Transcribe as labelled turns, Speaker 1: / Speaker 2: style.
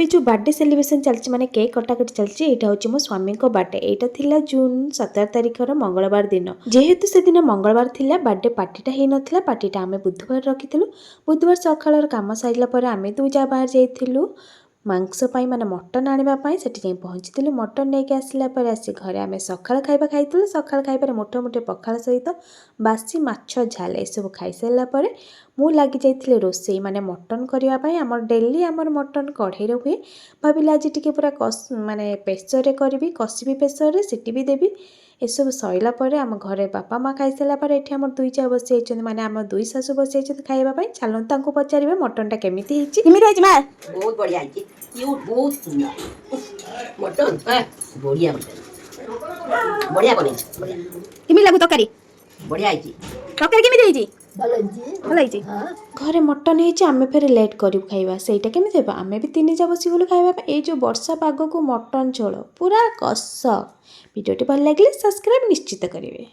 Speaker 1: जो birthday celebration चलती माने केक कटाकटी चलती यहाँ हूँ मो स्वामी को बर्थडे यहाँ थिला जून 17 तारिखर मंगलवार दिन जेहेतु से दिन मंगलवार थिला बर्थडे पार्टीटा हो नाला पार्टीटा आम बुधवार रखी बुधवार सकाल काम सारा आम दु जा बाहर जाइलु मांस माने मटन आने से पहुँची मटन नहीं आसला आसी घरे आम सकाल खाଇବା खाई सकाल खाइबार मोटे मोटे पखाल सहित बासी माछ झाल एसबू खाई सारापर मु लगी जाइए रोसई माने मटन करने आमर डेली आमर मटन कढ़ई हुए भाविला आज टी पूरा माने प्रेसर करी कषि प्रेसर सीटी भी देवी एसबू सरला आम घरे बापा माँ खाई सारापर ये आम दुई चा बसी माने आम दुई शाशु बसी खाइबा चलता पचारे मटनटा केमी
Speaker 2: बहुत बढ़िया क्यूट बहुत सुंदर मटन बढ़िया बढ़िया बने
Speaker 1: केमी लागू तकारी
Speaker 2: बढ़िया
Speaker 1: तकारी केमी देइजी भल घरे मटन है आम फेर लेट करू खाइबा सेटा केमी देबा आम भी तीन जा बसी गलु खाइबा ए जो वर्षा पाग को मटन झोल पूरा कस वीडियोटी भल लगे सब्सक्राइब निश्चित करेंगे।